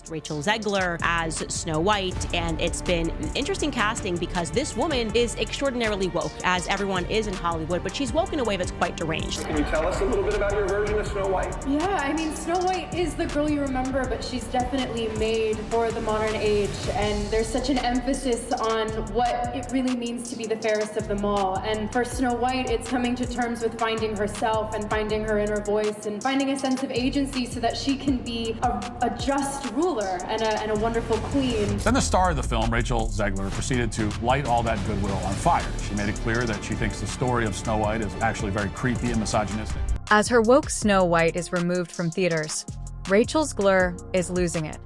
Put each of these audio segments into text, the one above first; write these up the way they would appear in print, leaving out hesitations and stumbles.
Rachel Zegler as Snow White, and it's been an interesting casting because this woman is extraordinarily woke, as everyone is in Hollywood, but she's woke in a way that's quite deranged. Can you tell us a little bit about your version of Snow White? Yeah, I mean, Snow White is the girl you remember, but she's definitely made for the modern age, and there's such an emphasis on what it really means to be the fairest of them all. And for Snow White, it's coming to terms with finding herself and finding her inner voice and finding a sense of agency so that she can be a just ruler and a wonderful queen. Then the star of the film, Rachel Zegler, proceeded to light all that goodwill on fire. She made it clear that she thinks the story of Snow White is actually very creepy and misogynistic. As her woke Snow White is removed from theaters, Rachel's Glur is losing it.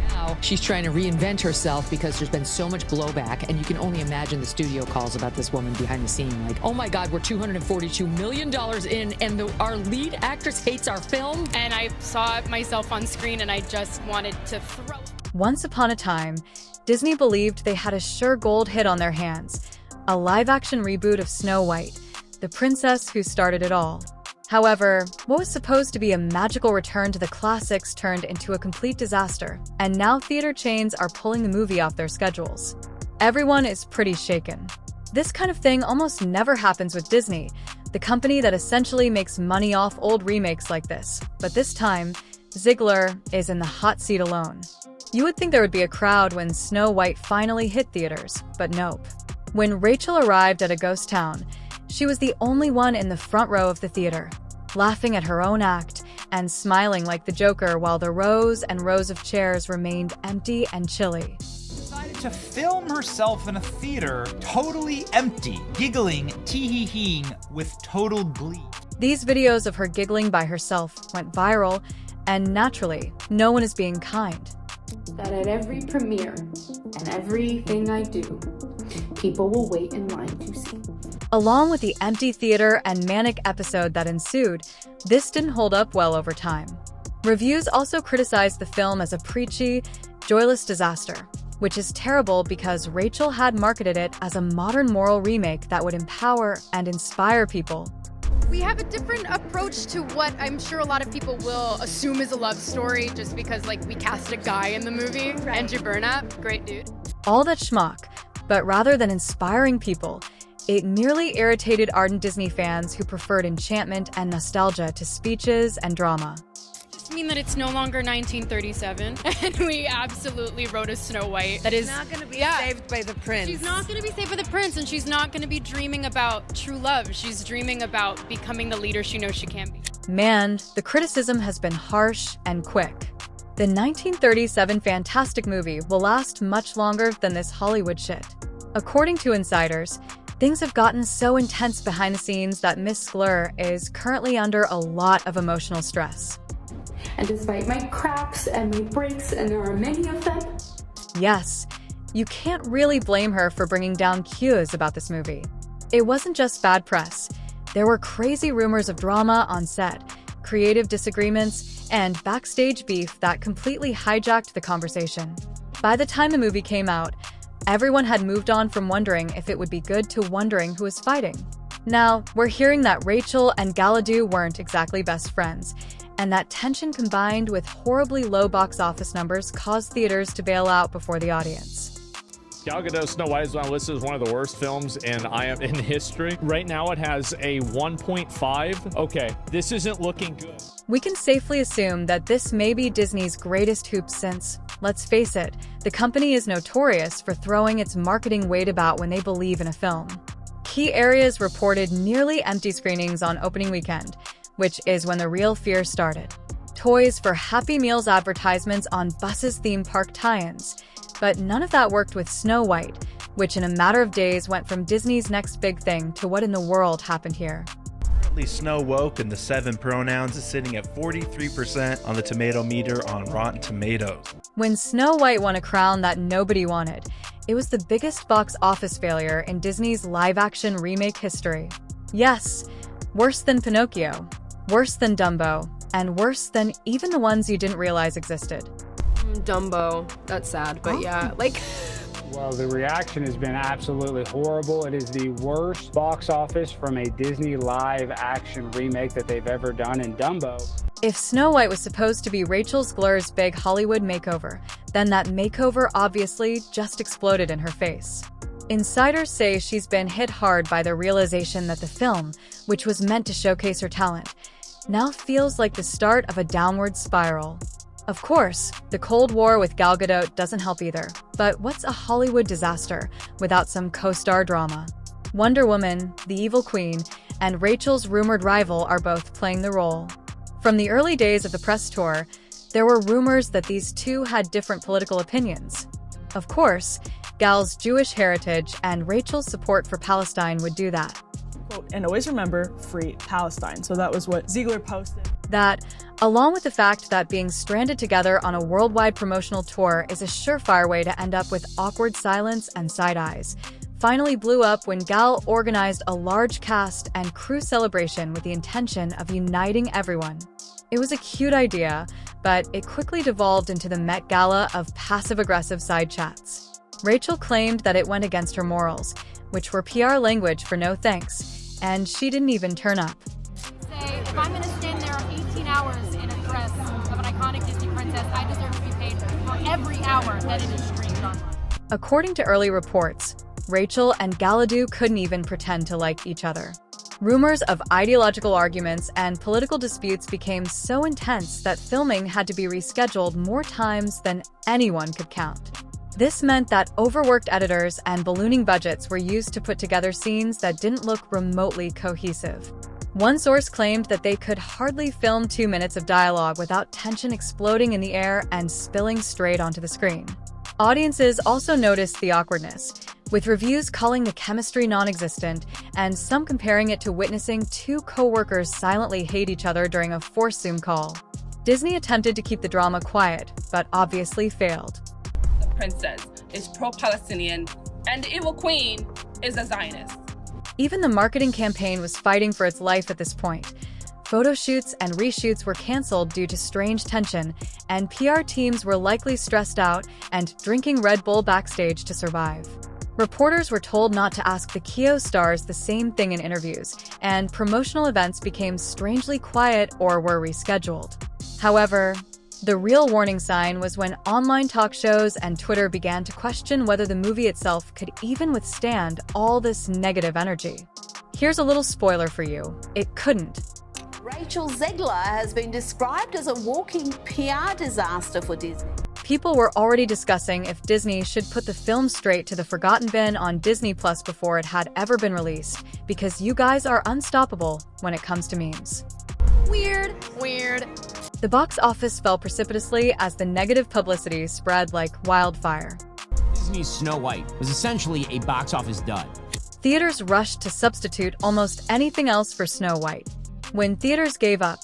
Now she's trying to reinvent herself because there's been so much blowback, and you can only imagine the studio calls about this woman behind the scene. Like, oh my God, we're $242 million in, and our lead actress hates our film. And I saw it myself on screen, and I just wanted to throw. Once upon a time, Disney believed they had a sure gold hit on their hands, a live-action reboot of Snow White, the princess who started it all. However, what was supposed to be a magical return to the classics turned into a complete disaster, and now theater chains are pulling the movie off their schedules. Everyone is pretty shaken. This kind of thing almost never happens with Disney, the company that essentially makes money off old remakes like this. But this time, Zegler is in the hot seat alone. You would think there would be a crowd when Snow White finally hit theaters, but nope. When Rachel arrived at a ghost town, she was the only one in the front row of the theater, laughing at her own act and smiling like the Joker while the rows and rows of chairs remained empty and chilly. Decided to film herself in a theater totally empty, giggling, tee-hee-heeing with total glee. These videos of her giggling by herself went viral, and naturally, no one is being kind. That at every premiere and everything I do, people will wait in line to see. Along with the empty theater and manic episode that ensued, this didn't hold up well over time. Reviews also criticized the film as a preachy, joyless disaster, which is terrible because Rachel had marketed it as a modern moral remake that would empower and inspire people. We have a different approach to what I'm sure a lot of people will assume is a love story just because, like, we cast a guy in the movie. Right. Andrew Burnap, great dude. All that schmuck, but rather than inspiring people, it merely irritated ardent Disney fans who preferred enchantment and nostalgia to speeches and drama. I mean that it's no longer 1937, and we absolutely wrote a Snow White that is not going to be saved by the prince. She's not going to be saved by the prince, and she's not going to be dreaming about true love. She's dreaming about becoming the leader she knows she can be. Man, the criticism has been harsh and quick. The 1937 fantastic movie will last much longer than this Hollywood shit. According to insiders, things have gotten so intense behind the scenes that Miss Glur is currently under a lot of emotional stress. And despite my cracks and my breaks, and there are many of them. Yes, you can't really blame her for bringing down cues about this movie. It wasn't just bad press. There were crazy rumors of drama on set, creative disagreements, and backstage beef that completely hijacked the conversation. By the time the movie came out, everyone had moved on from wondering if it would be good to wondering who was fighting. Now, we're hearing that Rachel and Galadoo weren't exactly best friends, and that tension combined with horribly low box office numbers caused theaters to bail out before the audience. Gal Gadot's Snow White is on the list as one of the worst films in history. Right now it has a 1.5. Okay, this isn't looking good. We can safely assume that this may be Disney's greatest hoop since, let's face it, the company is notorious for throwing its marketing weight about when they believe in a film. Key areas reported nearly empty screenings on opening weekend, which is when the real fear started. Toys for Happy Meals advertisements on buses' theme park tie-ins. But none of that worked with Snow White, which in a matter of days went from Disney's next big thing to what in the world happened here. Currently, Snow Woke and the 7 pronouns is sitting at 43% on the tomato meter on Rotten Tomatoes. When Snow White won a crown that nobody wanted, it was the biggest box office failure in Disney's live-action remake history. Yes, worse than Pinocchio, worse than Dumbo, and worse than even the ones you didn't realize existed. Dumbo. That's sad, but yeah, like... Well, the reaction has been absolutely horrible. It is the worst box office from a Disney live-action remake that they've ever done in Dumbo. If Snow White was supposed to be Rachel Zegler's big Hollywood makeover, then that makeover obviously just exploded in her face. Insiders say she's been hit hard by the realization that the film, which was meant to showcase her talent, now feels like the start of a downward spiral. Of course, the Cold War with Gal Gadot doesn't help either, but what's a Hollywood disaster without some co-star drama? Wonder Woman, the Evil Queen, and Rachel's rumored rival are both playing the role. From the early days of the press tour, there were rumors that these two had different political opinions. Of course, Gal's Jewish heritage and Rachel's support for Palestine would do that. Quote, and always remember, free Palestine. So that was what Zegler posted. That, along with the fact that being stranded together on a worldwide promotional tour is a surefire way to end up with awkward silence and side eyes, finally blew up when Gal organized a large cast and crew celebration with the intention of uniting everyone. It was a cute idea, but it quickly devolved into the Met Gala of passive-aggressive side chats. Rachel claimed that it went against her morals, which were PR language for no thanks, and she didn't even turn up. Say, if I'm going to stand there 18 hours in a dress of an iconic Disney princess, I deserve to be paid for every hour that it is streamed online. According to early reports, Rachel and Galadoo couldn't even pretend to like each other. Rumors of ideological arguments and political disputes became so intense that filming had to be rescheduled more times than anyone could count. This meant that overworked editors and ballooning budgets were used to put together scenes that didn't look remotely cohesive. One source claimed that they could hardly film 2 minutes of dialogue without tension exploding in the air and spilling straight onto the screen. Audiences also noticed the awkwardness, with reviews calling the chemistry non-existent and some comparing it to witnessing two co-workers silently hate each other during a forced Zoom call. Disney attempted to keep the drama quiet, but obviously failed. The princess is pro-Palestinian, and the evil queen is a Zionist. Even the marketing campaign was fighting for its life at this point. Photo shoots and reshoots were canceled due to strange tension, and PR teams were likely stressed out and drinking Red Bull backstage to survive. Reporters were told not to ask the Kyo stars the same thing in interviews, and promotional events became strangely quiet or were rescheduled. However, the real warning sign was when online talk shows and Twitter began to question whether the movie itself could even withstand all this negative energy. Here's a little spoiler for you. It couldn't. Rachel Zegler has been described as a walking PR disaster for Disney. People were already discussing if Disney should put the film straight to the forgotten bin on Disney Plus before it had ever been released, because you guys are unstoppable when it comes to memes. Weird. The box office fell precipitously as the negative publicity spread like wildfire. Disney's Snow White was essentially a box office dud. Theaters rushed to substitute almost anything else for Snow White. When theaters gave up,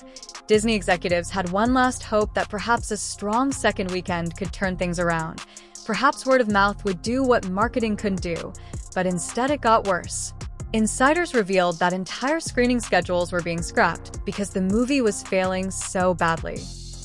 Disney executives had one last hope that perhaps a strong second weekend could turn things around. Perhaps word of mouth would do what marketing couldn't do, but instead it got worse. Insiders revealed that entire screening schedules were being scrapped because the movie was failing so badly.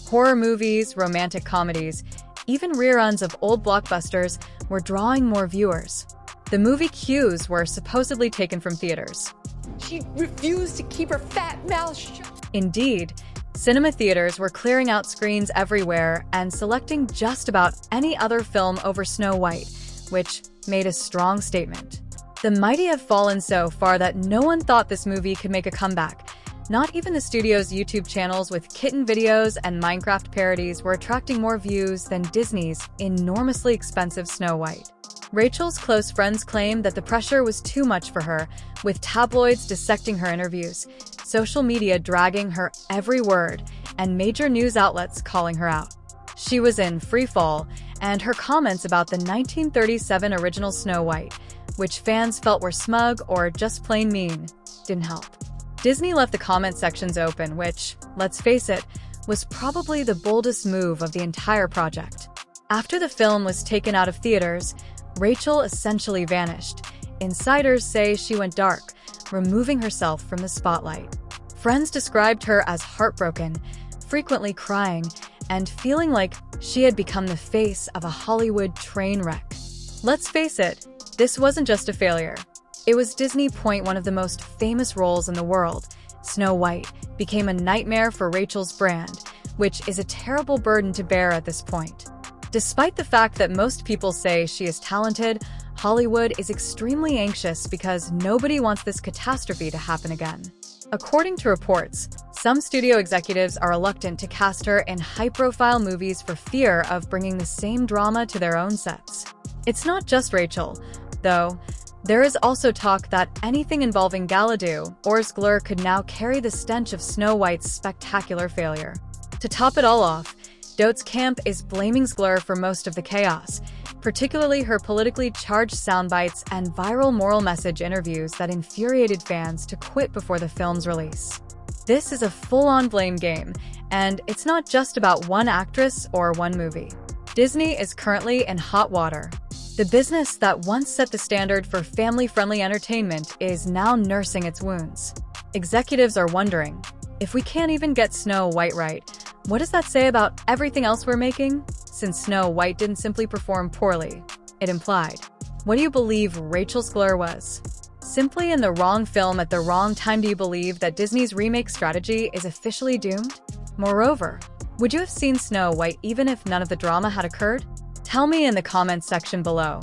Horror movies, romantic comedies, even reruns of old blockbusters were drawing more viewers. The movie cues were supposedly taken from theaters. She refused to keep her fat mouth shut. Indeed, cinema theaters were clearing out screens everywhere and selecting just about any other film over Snow White, which made a strong statement. The mighty have fallen so far that no one thought this movie could make a comeback. Not even the studio's YouTube channels with kitten videos and Minecraft parodies were attracting more views than Disney's enormously expensive Snow White. Rachel's close friends claimed that the pressure was too much for her, with tabloids dissecting her interviews, social media dragging her every word, and major news outlets calling her out. She was in free fall, and her comments about the 1937 original Snow White, which fans felt were smug or just plain mean, didn't help. Disney left the comment sections open, which, let's face it, was probably the boldest move of the entire project. After the film was taken out of theaters, Rachel essentially vanished. Insiders say she went dark, removing herself from the spotlight. Friends described her as heartbroken, frequently crying, and feeling like she had become the face of a Hollywood train wreck. Let's face it, this wasn't just a failure. It was Disney point one of the most famous roles in the world, Snow White, became a nightmare for Rachel's brand, which is a terrible burden to bear at this point. Despite the fact that most people say she is talented, Hollywood is extremely anxious because nobody wants this catastrophe to happen again. According to reports, some studio executives are reluctant to cast her in high-profile movies for fear of bringing the same drama to their own sets. It's not just Rachel, though. There is also talk that anything involving Galadoo or Zegler could now carry the stench of Snow White's spectacular failure. To top it all off, Dote's camp is blaming Zegler for most of the chaos, particularly her politically charged soundbites and viral moral message interviews that infuriated fans to quit before the film's release. This is a full-on blame game, and it's not just about one actress or one movie. Disney is currently in hot water. The business that once set the standard for family-friendly entertainment is now nursing its wounds. Executives are wondering, if we can't even get Snow White right, what does that say about everything else we're making? Since Snow White didn't simply perform poorly, it implied. What do you believe Rachel Zegler was? Simply in the wrong film at the wrong time? Do you believe that Disney's remake strategy is officially doomed? Moreover, would you have seen Snow White even if none of the drama had occurred? Tell me in the comments section below.